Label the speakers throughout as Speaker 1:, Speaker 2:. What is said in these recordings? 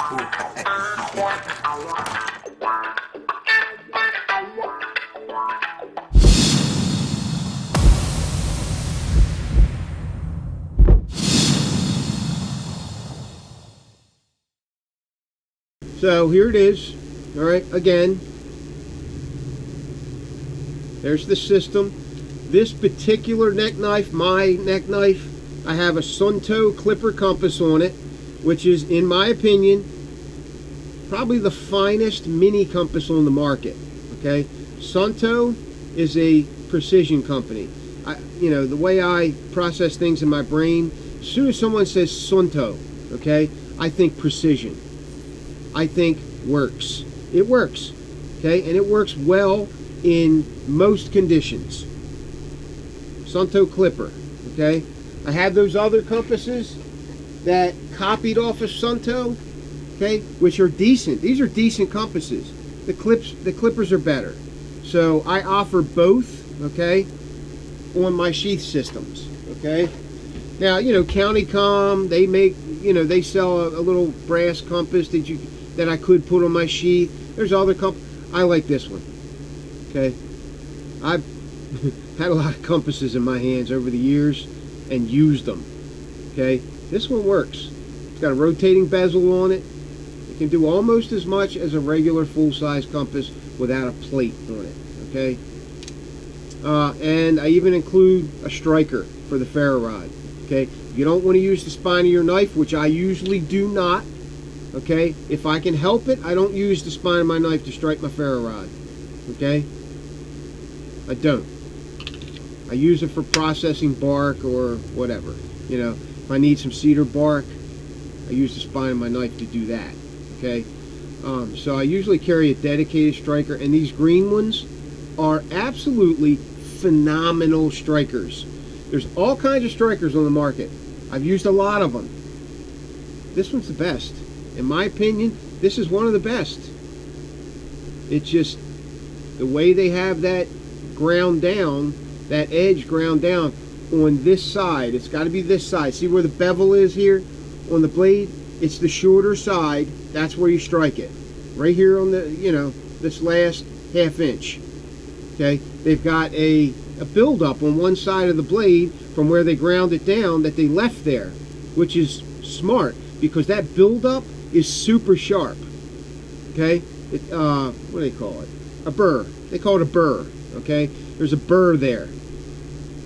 Speaker 1: So here it is. All right, again, there's the system. This particular neck knife, my neck knife, I have a Sunto clipper compass on it, which is, in my opinion, probably the finest mini compass on the market. Okay, Sunto is a precision company. The way I process things in my brain, as soon as someone says Sunto, okay, I think precision. I think works. It works, okay, and it works well in most conditions. Sunto clipper, okay. I have those other compasses that copied off of Sunto, okay, which are decent. These are decent compasses. The clippers are better. So I offer both, okay, on my sheath systems, okay. Now, Countycom, they make, they sell a little brass compass that I could put on my sheath. There's other I like this one, okay. I've had a lot of compasses in my hands over the years and used them, okay. This one works. It's got a rotating bezel on it. It can do almost as much as a regular full-size compass without a plate on it, okay. And I even include a striker for the ferro rod, okay. If you don't want to use the spine of your knife, which I usually do not, okay, if I can help it, I don't use the spine of my knife to strike my ferro rod, okay. I don't. I use it for processing bark or whatever. If I need some cedar bark, I use the spine of my knife to do that, okay. So I usually carry a dedicated striker, and these green ones are absolutely phenomenal strikers. There's all kinds of strikers on the market. I've used a lot of them. This one's the best. In my opinion, this is one of the best. It's just the way they have that ground down, that edge ground down on this side. It's got to be this side. See where the bevel is here on the blade? It's the shorter side. That's where you strike it. Right here on the, this last half inch. Okay? They've got a buildup on one side of the blade from where they ground it down that they left there, which is smart because that buildup is super sharp. Okay? What do they call it? A burr. They call it a burr. Okay? There's a burr there.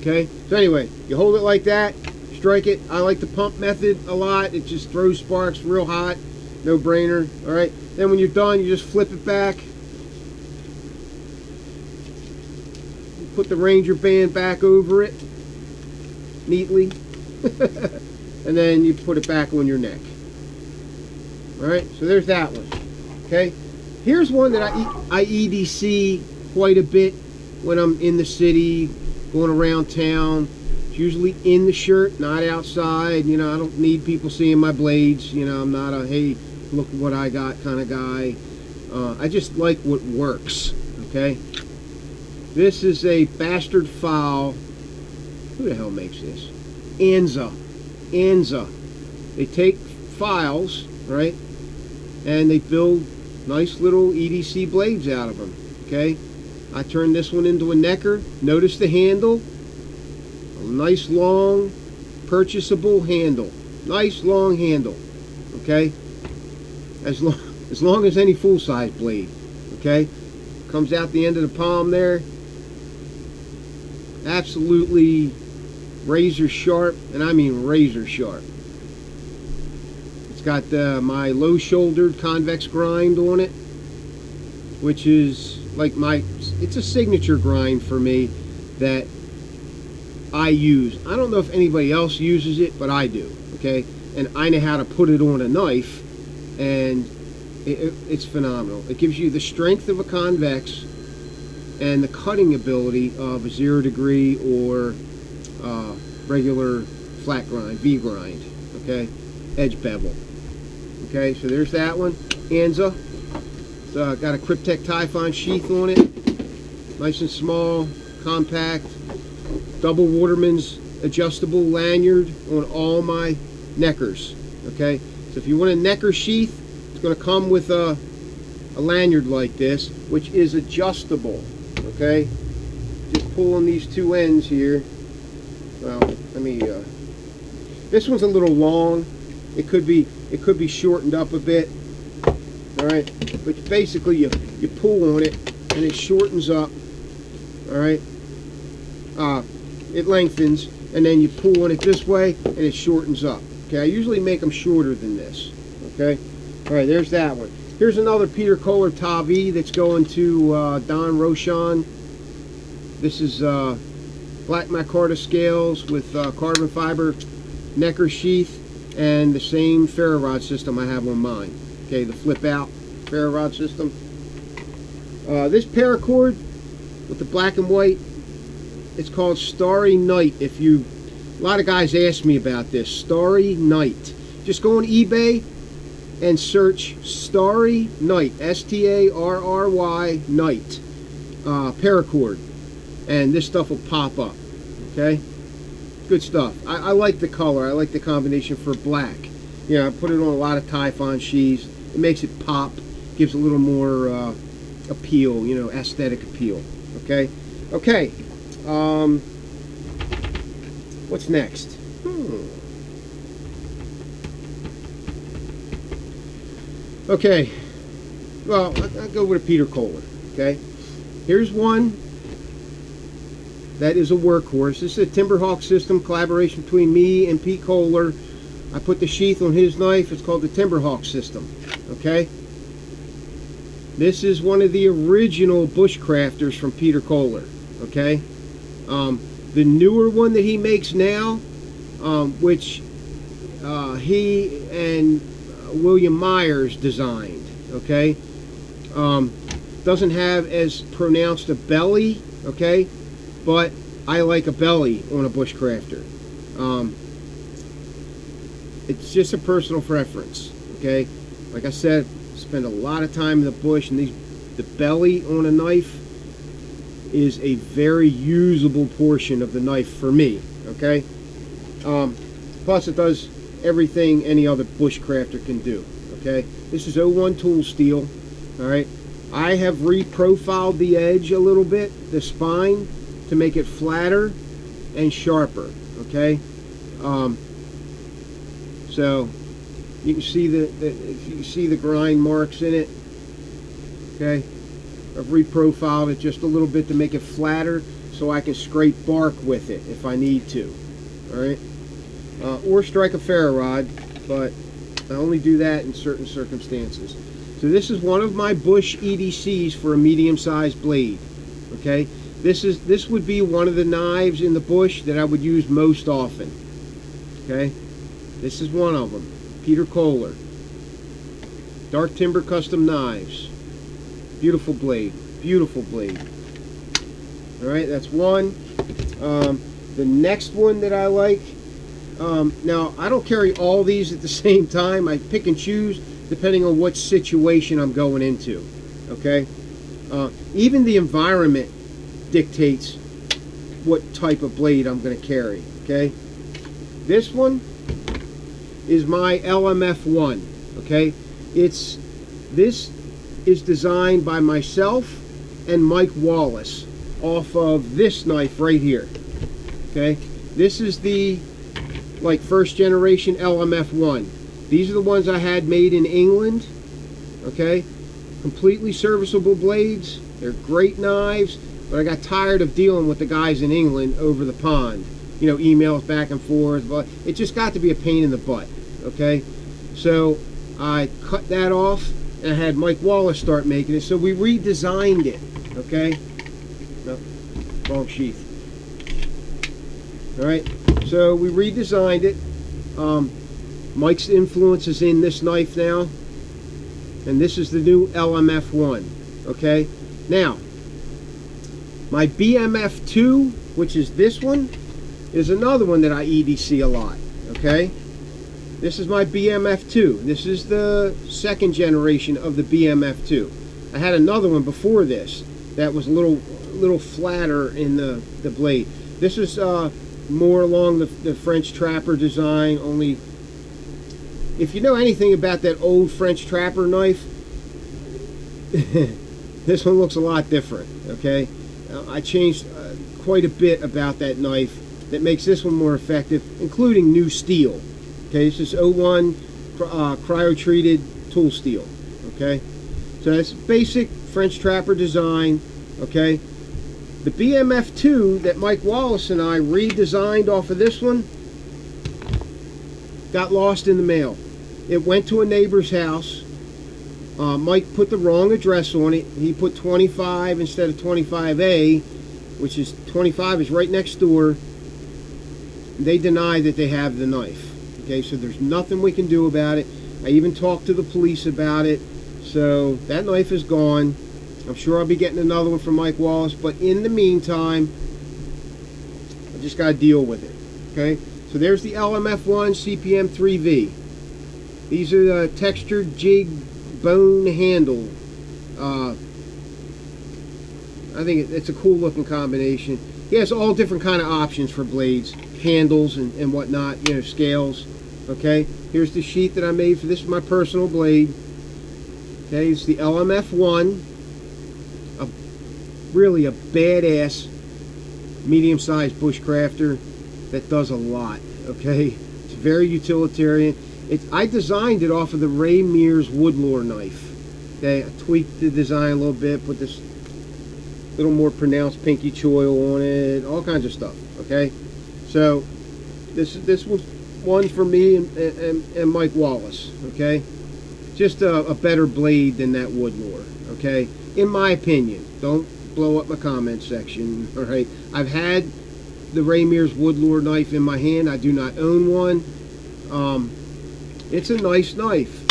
Speaker 1: Okay? So anyway, you hold it like that, strike it. I like the pump method a lot. It just throws sparks real hot. No brainer. Alright? Then when you're done, you just flip it back. Put the Ranger band back over it neatly. And then you put it back on your neck. Alright? So there's that one. Okay? Here's one that I EDC quite a bit when I'm in the city, going around town. It's usually in the shirt, not outside. I don't need people seeing my blades. I'm not a, hey, look what I got kind of guy. I just like what works, okay? This is a bastard file. Who the hell makes this? Anza. They take files, right? And they build nice little EDC blades out of them, okay? I turned this one into a necker. Notice the handle. A nice long purchasable handle. Nice long handle. Okay? As long as any full-size blade. Okay? Comes out the end of the palm there. Absolutely razor sharp, and I mean razor sharp. It's got my low-shouldered convex grind on it, which is like it's a signature grind for me that I use. I don't know if anybody else uses it, but I do, okay? And I know how to put it on a knife, and it's phenomenal. It gives you the strength of a convex and the cutting ability of a 0 degree or regular flat grind, V grind, okay? Edge bevel. Okay, so there's that one. Anza. So got a Cryptek Typhon sheath on it. Nice and small, compact. Double Waterman's adjustable lanyard on all my neckers. Okay, so if you want a necker sheath, going to come with a lanyard like this, which is adjustable. Okay, just pulling these two ends here. Well, let me. This one's a little long. It could be shortened up a bit. All right, but basically you pull on it and it shortens up. All right, it lengthens, and then you pull on it this way and it shortens up. Okay, I usually make them shorter than this. Okay, all right, there's that one. Here's another Peter Kohler Tavi that's going to Don Rochon. This is black micarta scales with carbon fiber necker sheath and the same ferro rod system I have on mine. Okay, the flip out ferro rod system. This paracord with the black and white, it's called Starry Night. A lot of guys ask me about this. Starry Night. Just go on eBay and search Starry Night, S-T-A-R-R-Y Night, paracord, and this stuff will pop up. Okay, good stuff. I like the color. I like the combination for black. You know, I put it on a lot of Typhon sheaths. It makes it pop, gives a little more appeal, you know, aesthetic appeal. Okay, okay. What's next? Okay, well, I'll go with a Peter Kohler. Okay, here's one that is a workhorse. This is a Timberhawk system, collaboration between me and Pete Kohler. I put the sheath on his knife. It's called the Timberhawk system. Okay, this is one of the original bushcrafters from Peter Kohler. Okay, the newer one that he makes now, which he and William Myers designed. Okay, doesn't have as pronounced a belly. Okay, but I like a belly on a bushcrafter. It's just a personal preference. Okay, like I said, spend a lot of time in the bush, and the belly on a knife is a very usable portion of the knife for me. Okay, plus it does everything any other bushcrafter can do. Okay, this is 01 tool steel. All right, I have reprofiled the edge a little bit, the spine, to make it flatter and sharper. Okay, so you can see if you see the grind marks in it. Okay, I've reprofiled it just a little bit to make it flatter, so I can scrape bark with it if I need to. All right, or strike a ferro rod, but I only do that in certain circumstances. So this is one of my Bush EDCs for a medium-sized blade. Okay, this would be one of the knives in the bush that I would use most often. Okay, this is one of them. Peter Kohler, Dark Timber Custom Knives. Beautiful blade, beautiful blade. All right, that's one. The next one that I like. Now, I don't carry all these at the same time. I pick and choose depending on what situation I'm going into. Okay? Even the environment dictates what type of blade I'm going to carry. Okay? This one is my LMF1. Okay? This is designed by myself and Mike Wallace off of this knife right here. Okay? This is the first generation LMF1. These are the ones I had made in England. Okay, completely serviceable blades. They're great knives, but I got tired of dealing with the guys in England over the pond. You know, emails back and forth, but it just got to be a pain in the butt. Okay, so I cut that off and I had Mike Wallace start making it, so we redesigned it. Okay, no, wrong sheath. All right, so we redesigned it. Mike's influence is in this knife now, and this is the new LMF1. Okay, now my BMF2, which is this one, is another one that I EDC a lot. Okay, this is my BMF2. This is the second generation of the BMF2. I had another one before this that was a little flatter in the blade. This is more along the French Trapper design, only if you know anything about that old French trapper knife, this one looks a lot different, okay? I changed quite a bit about that knife that makes this one more effective, including new steel. Okay, this is 01 cryo-treated tool steel, okay? So that's basic French trapper design, okay? The BMF2 that Mike Wallace and I redesigned off of this one got lost in the mail. It went to a neighbor's house. Mike put the wrong address on it. He put 25 instead of 25A, which is 25 is right next door. They deny that they have the knife. Okay, so there's nothing we can do about it. I even talked to the police about it. So that knife is gone. I'm sure I'll be getting another one from Mike Wallace, but in the meantime, I just got to deal with it. Okay, so there's the LMF1 CPM 3V. These are the textured jig bone handle. I think it's a cool looking combination. He has all different kind of options for blades, handles and whatnot, you know, scales. Okay, here's the sheet that I made for this is my personal blade. Okay, it's the LMF1, really a badass medium-sized bushcrafter that does a lot. Okay, it's very utilitarian. I designed it off of the Ray Mears Woodlore knife. Okay, I tweaked the design a little bit, put this little more pronounced pinky choil on it, all kinds of stuff. Okay, so this was one for me and Mike Wallace. Okay, just a better blade than that Woodlore. Okay, in my opinion. Don't blow up my comment section. All right, I've had the Ray Mears Woodlore knife in my hand. I do not own one. It's a nice knife.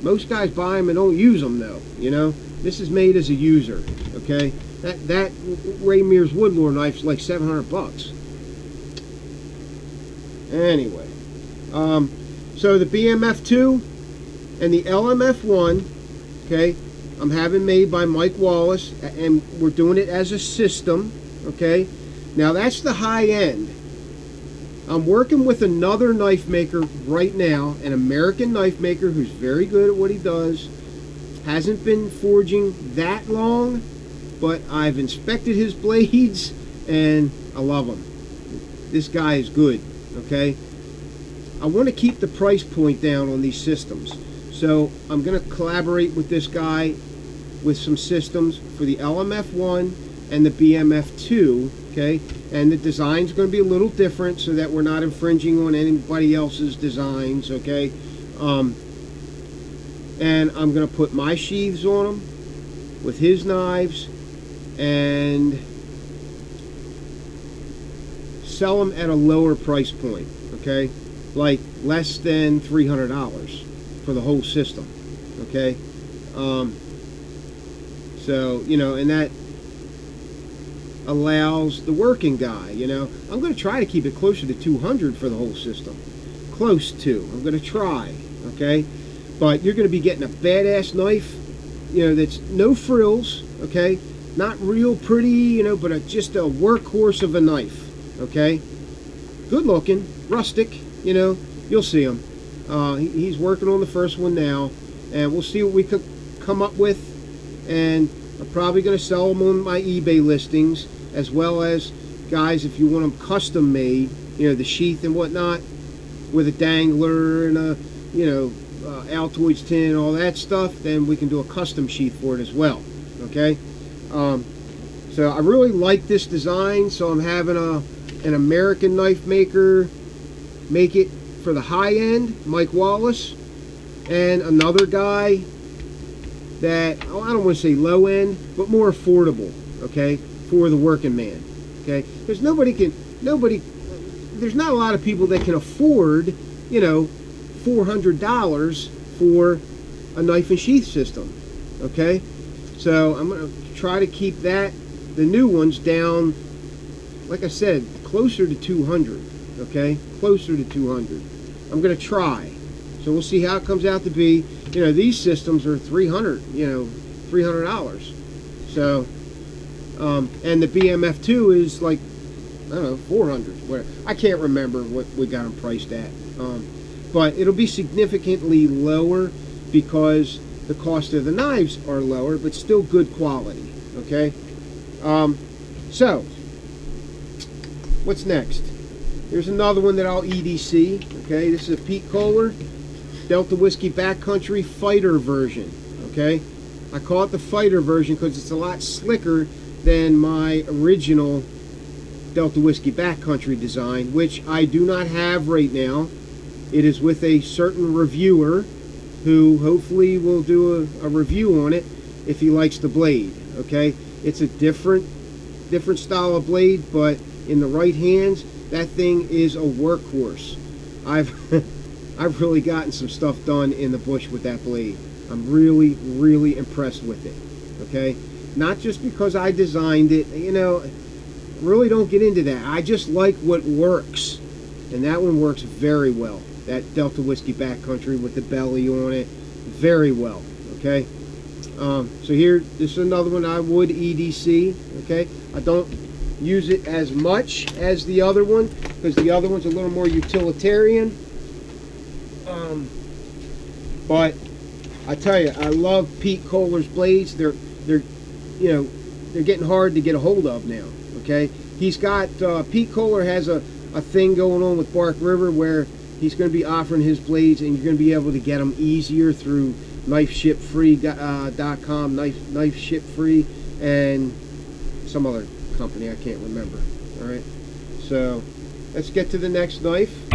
Speaker 1: Most guys buy them and don't use them though. You know, this is made as a user. Okay, that Ray Mears Woodlore knife's like $700. Anyway, so the BMF2 and the LMF1, okay, I'm having made by Mike Wallace, and we're doing it as a system. Okay, now that's the high end. I'm working with another knife maker right now, an American knife maker who's very good at what he does. Hasn't been forging that long, but I've inspected his blades and I love them. This guy is good. Okay, I want to keep the price point down on these systems, so I'm going to collaborate with this guy with some systems for the LMF1 and the BMF2. Okay, and the design's going to be a little different so that we're not infringing on anybody else's designs. Okay, and I'm going to put my sheaths on them with his knives and sell them at a lower price point. Okay, like less than $300 for the whole system. Okay, so you know, and that allows the working guy, you know, I'm going to try to keep it closer to 200 for the whole system. Close to. I'm going to try. Okay, but you're going to be getting a badass knife, you know, that's no frills. Okay, not real pretty, you know, but just a workhorse of a knife. Okay, good looking, rustic, you know, you'll see him. He's working on the first one now, and we'll see what we could come up with. And I'm probably going to sell them on my eBay listings, as well as, guys, if you want them custom made, you know, the sheath and whatnot, with a dangler and a, you know, Altoids tin and all that stuff, then we can do a custom sheath for it as well. Okay, so I really like this design, so I'm having an American knife maker make it for the high end, Mike Wallace, and another guy that, oh, I don't want to say low end, but more affordable. Okay, for the working man. Okay, there's not a lot of people that can afford, you know, $400 for a knife and sheath system. Okay, so I'm going to try to keep the new ones down, like I said, closer to 200. Okay, closer to 200. I'm going to try. So we'll see how it comes out to be. You know, these systems are $300. You know, $300. So, and the BMF2 is like, I don't know, 400. Whatever. I can't remember what we got them priced at. but it'll be significantly lower because the cost of the knives are lower, but still good quality. Okay, so what's next? Here's another one that I'll EDC. Okay, this is a Pete Kohler Delta Whiskey Backcountry Fighter version. Okay, I call it the Fighter version because it's a lot slicker than my original Delta Whiskey Backcountry design, which I do not have right now. It is with a certain reviewer who hopefully will do a review on it if he likes the blade. Okay, it's a different style of blade, but in the right hands, that thing is a workhorse. I've really gotten some stuff done in the bush with that blade. I'm really impressed with it. Okay, not just because I designed it, you know, really don't get into that. I just like what works, and that one works very well. That Delta Whiskey Backcountry with the belly on it, very well. Okay, so here, this is another one I would EDC. Okay, I don't use it as much as the other one because the other one's a little more utilitarian. But I tell you, I love Pete Kohler's blades. They're you know, they're getting hard to get a hold of now. Okay, he's got Pete Kohler has a thing going on with Bark River where he's going to be offering his blades, and you're going to be able to get them easier through knifeshipfree.com, knife ship free, and some other company I can't remember. All right, so let's get to the next knife.